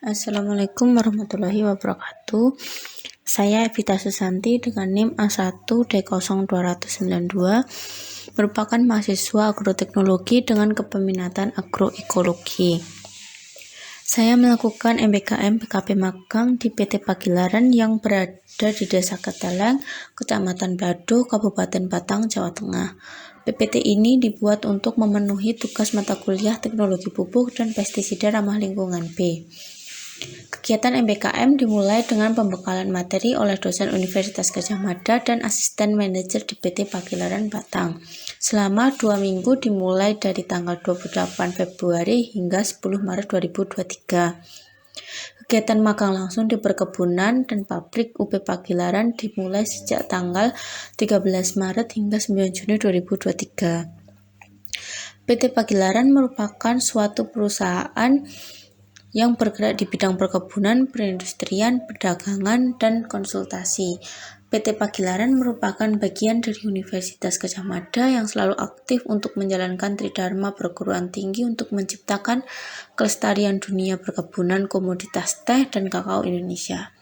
Assalamualaikum warahmatullahi wabarakatuh. Saya Evita Susanti dengan NIM A1D0292, merupakan mahasiswa agroteknologi dengan kepeminatan agroekologi. Saya melakukan MBKM PKP magang di PT Pagilaran yang berada di Desa Keteleng, Kecamatan Bado, Kabupaten Batang, Jawa Tengah. PPT ini dibuat untuk memenuhi tugas mata kuliah Teknologi Pupuk dan Pestisida Ramah Lingkungan B. Kegiatan MBKM dimulai dengan pembekalan materi oleh dosen Universitas Gadjah Mada dan asisten manajer di PT Pagilaran Batang. Selama 2 minggu dimulai dari tanggal 28 Februari hingga 10 Maret 2023. Kegiatan magang langsung di perkebunan dan pabrik UP Pagilaran dimulai sejak tanggal 13 Maret hingga 9 Juni 2023. PT Pagilaran merupakan suatu perusahaan yang bergerak di bidang perkebunan, perindustrian, perdagangan, dan konsultasi. PT Pagilaran merupakan bagian dari Universitas Gadjah Mada yang selalu aktif untuk menjalankan tridharma perguruan tinggi untuk menciptakan kelestarian dunia perkebunan, komoditas teh, dan kakao Indonesia.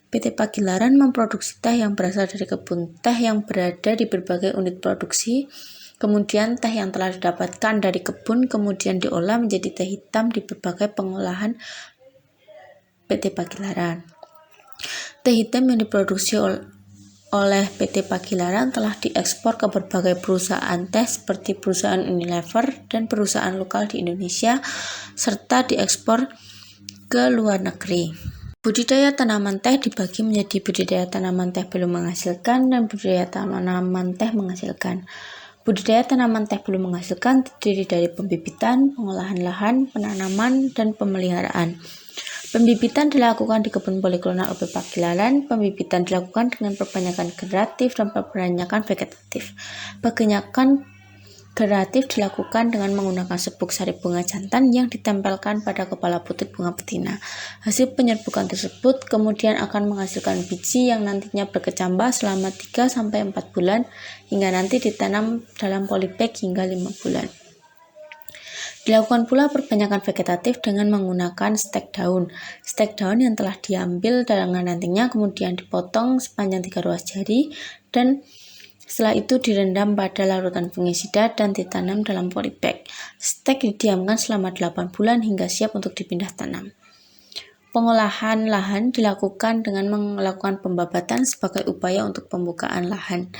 PT Pagilaran memproduksi teh yang berasal dari kebun teh yang berada di berbagai unit produksi. Kemudian teh yang telah didapatkan dari kebun kemudian diolah menjadi teh hitam di berbagai pengolahan PT Pagilaran. Teh hitam yang diproduksi oleh PT Pagilaran telah diekspor ke berbagai perusahaan teh seperti perusahaan Unilever dan perusahaan lokal di Indonesia, serta diekspor ke luar negeri. Budidaya tanaman teh dibagi menjadi budidaya tanaman teh belum menghasilkan dan budidaya tanaman teh menghasilkan. Budidaya tanaman teh belum menghasilkan terdiri dari pembibitan, pengolahan lahan, penanaman, dan pemeliharaan. Pembibitan dilakukan di kebun poliklonal UP Pagilaran. Pembibitan dilakukan dengan perbanyakan generatif dan perbanyakan vegetatif. Perbanyakan generatif dilakukan dengan menggunakan serbuk sari bunga jantan yang ditempelkan pada kepala butir bunga betina. Hasil penyerbukan tersebut kemudian akan menghasilkan biji yang nantinya berkecambah selama 3-4 bulan hingga nanti ditanam dalam polybag hingga 5 bulan. Dilakukan pula perbanyakan vegetatif dengan menggunakan stek daun. Stek daun yang telah diambil dengan nantinya kemudian dipotong sepanjang 3 ruas jari dan setelah itu direndam pada larutan fungisida dan ditanam dalam polybag. Stek didiamkan selama 8 bulan hingga siap untuk dipindah tanam. Pengolahan lahan dilakukan dengan melakukan pembabatan sebagai upaya untuk pembukaan lahan.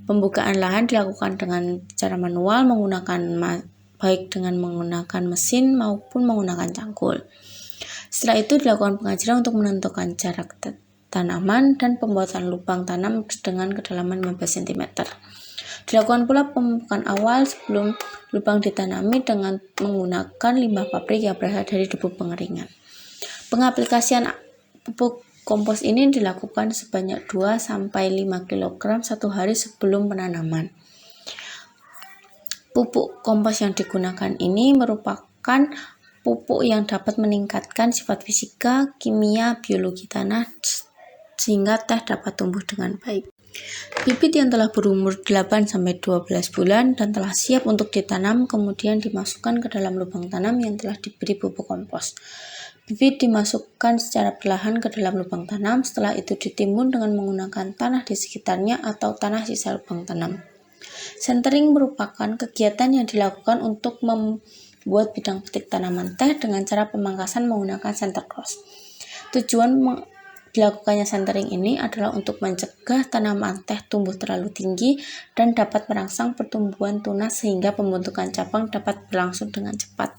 Pembukaan lahan dilakukan dengan cara manual baik dengan menggunakan mesin maupun menggunakan cangkul. Setelah itu dilakukan pengajaran untuk menentukan jarak tanaman dan pembuatan lubang tanam dengan kedalaman 15 cm. Dilakukan pula pemupukan awal sebelum lubang ditanami dengan menggunakan limbah pabrik yang berasal dari debu pengeringan. Pengaplikasian pupuk kompos ini dilakukan sebanyak 2-5 kg satu hari sebelum penanaman. Pupuk kompos yang digunakan ini merupakan pupuk yang dapat meningkatkan sifat fisika, kimia, biologi tanah sehingga teh dapat tumbuh dengan baik. Bibit yang telah berumur 8-12 bulan dan telah siap untuk ditanam kemudian dimasukkan ke dalam lubang tanam yang telah diberi pupuk kompos. Bibit dimasukkan secara perlahan ke dalam lubang tanam, setelah itu ditimbun dengan menggunakan tanah di sekitarnya atau tanah sisa lubang tanam. Centering merupakan kegiatan yang dilakukan untuk membuat bidang petik tanaman teh dengan cara pemangkasan menggunakan center cross. Tujuan dilakukannya centering ini adalah untuk mencegah tanaman teh tumbuh terlalu tinggi dan dapat merangsang pertumbuhan tunas sehingga pembentukan cabang dapat berlangsung dengan cepat.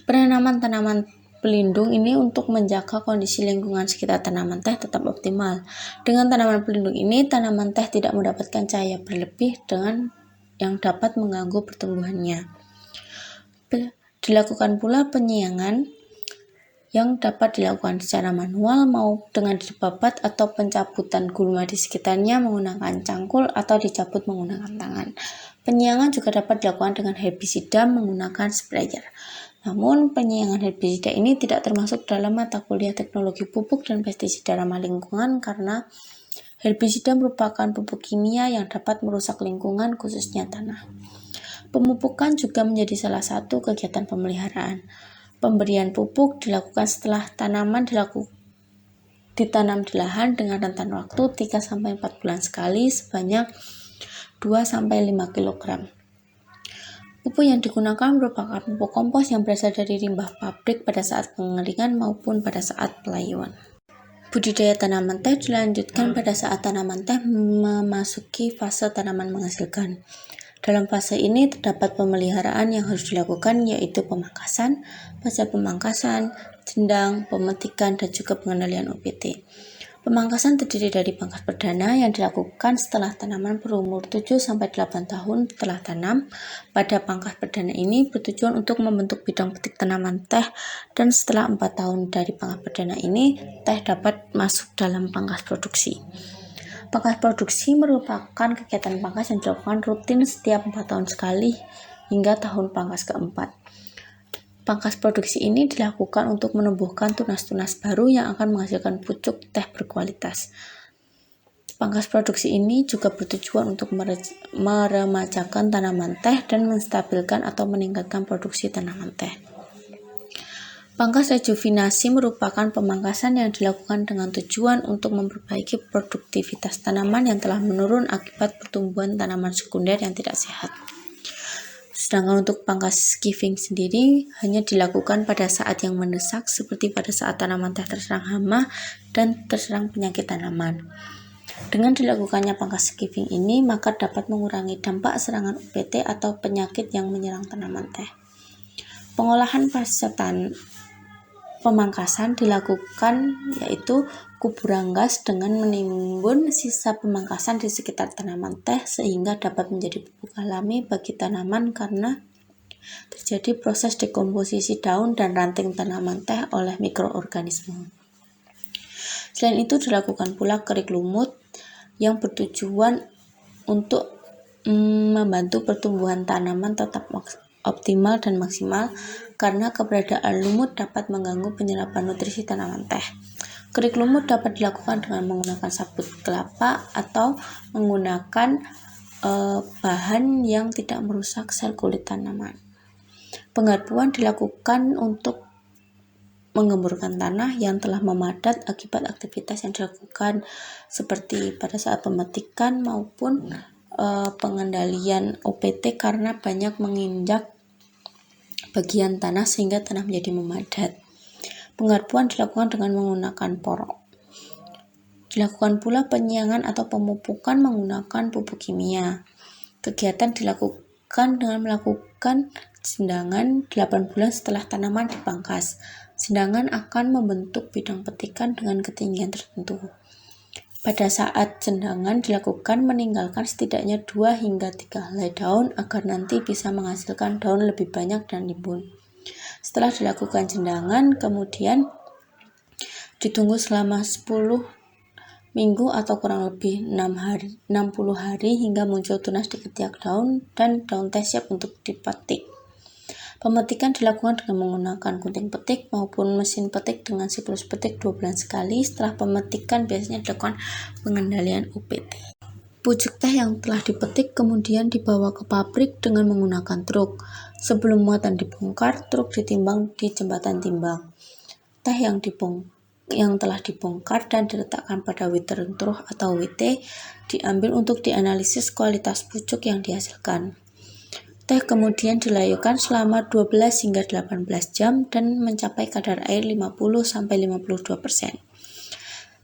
Penanaman tanaman pelindung ini untuk menjaga kondisi lingkungan sekitar tanaman teh tetap optimal. Dengan tanaman pelindung ini, tanaman teh tidak mendapatkan cahaya berlebih dengan yang dapat mengganggu pertumbuhannya. Dilakukan pula penyiangan yang dapat dilakukan secara manual maupun dengan dibabat atau pencabutan gulma di sekitarnya menggunakan cangkul atau dicabut menggunakan tangan. Penyiangan juga dapat dilakukan dengan herbisida menggunakan sprayer. Namun, penyiangan herbisida ini tidak termasuk dalam mata kuliah teknologi pupuk dan pestisida ramah lingkungan karena herbisida merupakan pupuk kimia yang dapat merusak lingkungan khususnya tanah. Pemupukan juga menjadi salah satu kegiatan pemeliharaan. Pemberian pupuk dilakukan setelah tanaman ditanam di lahan dengan rentan waktu 3-4 bulan sekali sebanyak 2-5 kg. Pupuk yang digunakan merupakan pupuk kompos yang berasal dari limbah pabrik pada saat pengeringan maupun pada saat pelayuan. Budidaya tanaman teh dilanjutkan pada saat tanaman teh memasuki fase tanaman menghasilkan. Dalam fase ini terdapat pemeliharaan yang harus dilakukan, yaitu pemangkasan, fase pemangkasan, jendang, pemetikan, dan juga pengendalian UPT. Pemangkasan terdiri dari pangkas perdana yang dilakukan setelah tanaman berumur 7-8 tahun setelah tanam. Pada pangkas perdana ini bertujuan untuk membentuk bidang petik tanaman teh, dan setelah 4 tahun dari pangkas perdana ini, teh dapat masuk dalam pangkas produksi. Pangkas produksi merupakan kegiatan pangkas yang dilakukan rutin setiap 4 tahun sekali hingga tahun pangkas keempat. Pangkas produksi ini dilakukan untuk menumbuhkan tunas-tunas baru yang akan menghasilkan pucuk teh berkualitas. Pangkas produksi ini juga bertujuan untuk meremajakan tanaman teh dan menstabilkan atau meningkatkan produksi tanaman teh. Pangkas rejuvenasi merupakan pemangkasan yang dilakukan dengan tujuan untuk memperbaiki produktivitas tanaman yang telah menurun akibat pertumbuhan tanaman sekunder yang tidak sehat. Sedangkan untuk pangkas giving sendiri hanya dilakukan pada saat yang mendesak, seperti pada saat tanaman teh terserang hama dan terserang penyakit tanaman. Dengan dilakukannya pangkas giving ini, maka dapat mengurangi dampak serangan UPT atau penyakit yang menyerang tanaman teh. Pengolahan fase pemangkasan dilakukan, yaitu kuburan gas dengan menimbun sisa pemangkasan di sekitar tanaman teh sehingga dapat menjadi pupuk alami bagi tanaman karena terjadi proses dekomposisi daun dan ranting tanaman teh oleh mikroorganisme. Selain itu dilakukan pula kerik lumut yang bertujuan untuk membantu pertumbuhan tanaman tetap optimal dan maksimal, karena keberadaan lumut dapat mengganggu penyerapan nutrisi tanaman teh. Kerik lumut dapat dilakukan dengan menggunakan sabut kelapa atau menggunakan bahan yang tidak merusak sel kulit tanaman. Penggarpuan dilakukan untuk menggemburkan tanah yang telah memadat akibat aktivitas yang dilakukan seperti pada saat pemetikan maupun pengendalian UPT karena banyak menginjak bagian tanah sehingga tanah menjadi memadat. Penggarpuan dilakukan dengan menggunakan porok. Dilakukan pula penyiangan atau pemupukan menggunakan pupuk kimia. Kegiatan dilakukan dengan melakukan sendangan 8 bulan setelah tanaman dipangkas. Sendangan akan membentuk bidang petikan dengan ketinggian tertentu. Pada saat sendangan dilakukan, meninggalkan setidaknya 2 hingga 3 helai daun agar nanti bisa menghasilkan daun lebih banyak dan rimbun. Setelah dilakukan sendangan, kemudian ditunggu selama 10 minggu atau kurang lebih 60 hari hingga muncul tunas di ketiak daun dan daun teh siap untuk dipetik. Pemetikan dilakukan dengan menggunakan gunting petik maupun mesin petik dengan siklus petik 2 bulan sekali. Setelah pemetikan biasanya dilakukan pengendalian UPT. Pucuk teh yang telah dipetik kemudian dibawa ke pabrik dengan menggunakan truk. Sebelum muatan dibongkar, truk ditimbang di jembatan timbang. Teh yang telah dibongkar dan diletakkan pada withering trough atau WT diambil untuk dianalisis kualitas pucuk yang dihasilkan. Teh kemudian dilayukan selama 12 hingga 18 jam dan mencapai kadar air 50-52%.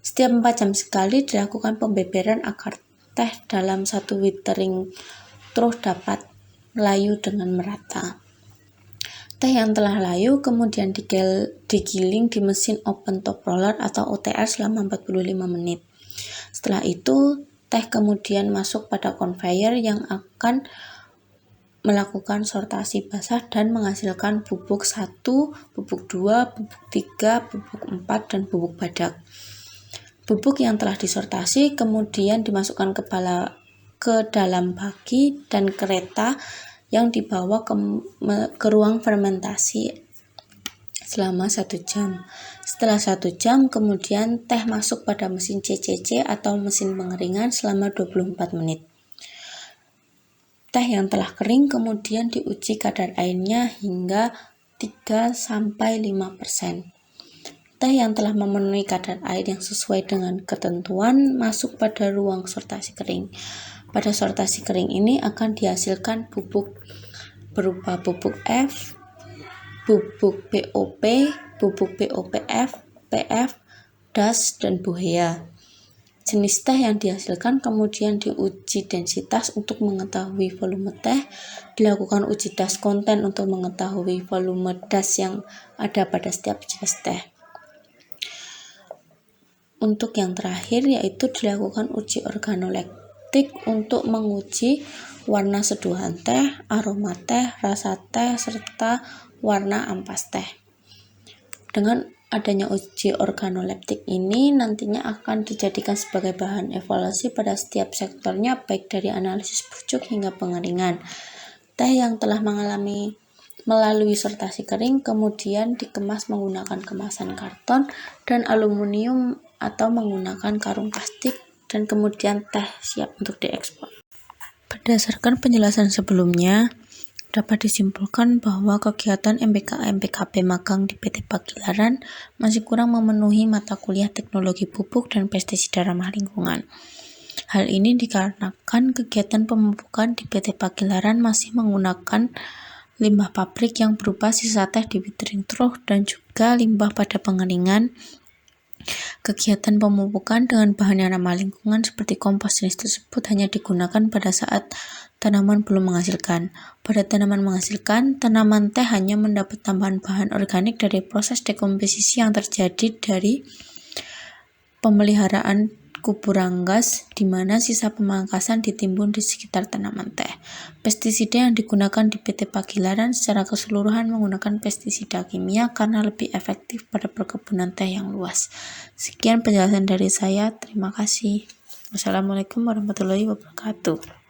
Setiap 4 jam sekali dilakukan pembeberan agar teh dalam satu withering trough dapat layu dengan merata. Teh yang telah layu kemudian digiling di mesin open top roller atau OTR selama 45 menit. Setelah itu, teh kemudian masuk pada conveyor yang akan melakukan sortasi basah dan menghasilkan bubuk 1, bubuk 2, bubuk 3, bubuk 4, dan bubuk badak. Bubuk yang telah disortasi kemudian dimasukkan ke dalam baki dan kereta yang dibawa ke ruang fermentasi selama 1 jam. Setelah 1 jam kemudian teh masuk pada mesin CCC atau mesin pengeringan selama 24 menit. Teh yang telah kering kemudian diuji kadar airnya hingga 3-5%. Teh yang telah memenuhi kadar air yang sesuai dengan ketentuan masuk pada ruang sortasi kering. Pada sortasi kering ini akan dihasilkan bubuk berupa bubuk F, bubuk BOP, bubuk BOPF, PF, DAS, dan buhea. Jenis teh yang dihasilkan kemudian diuji densitas untuk mengetahui volume teh, dilakukan uji DAS konten untuk mengetahui volume DAS yang ada pada setiap jenis teh. Untuk yang terakhir yaitu dilakukan uji organoleptik untuk menguji warna seduhan teh, aroma teh, rasa teh, serta warna ampas teh. Dengan adanya uji organoleptik ini nantinya akan dijadikan sebagai bahan evaluasi pada setiap sektornya, baik dari analisis pucuk hingga pengeringan. Teh yang telah melalui sortasi kering kemudian dikemas menggunakan kemasan karton dan aluminium atau menggunakan karung plastik, dan kemudian teh siap untuk diekspor. Berdasarkan penjelasan sebelumnya, dapat disimpulkan bahwa kegiatan MBKM/PKP magang di PT Pagilaran masih kurang memenuhi mata kuliah teknologi pupuk dan pestisida ramah lingkungan. Hal ini dikarenakan kegiatan pemupukan di PT Pagilaran masih menggunakan limbah pabrik yang berupa sisa teh di withering trough dan juga limbah pada pengeringan. Kegiatan pemupukan dengan bahan yang ramah lingkungan seperti kompos jenis tersebut hanya digunakan pada saat tanaman belum menghasilkan. Pada tanaman menghasilkan, tanaman teh hanya mendapat tambahan bahan organik dari proses dekomposisi yang terjadi dari pemeliharaan kuburan gas, di mana sisa pemangkasan ditimbun di sekitar tanaman teh. Pestisida yang digunakan di PT Pagilaran secara keseluruhan menggunakan pestisida kimia karena lebih efektif pada perkebunan teh yang luas. Sekian penjelasan dari saya, terima kasih. Wassalamualaikum warahmatullahi wabarakatuh.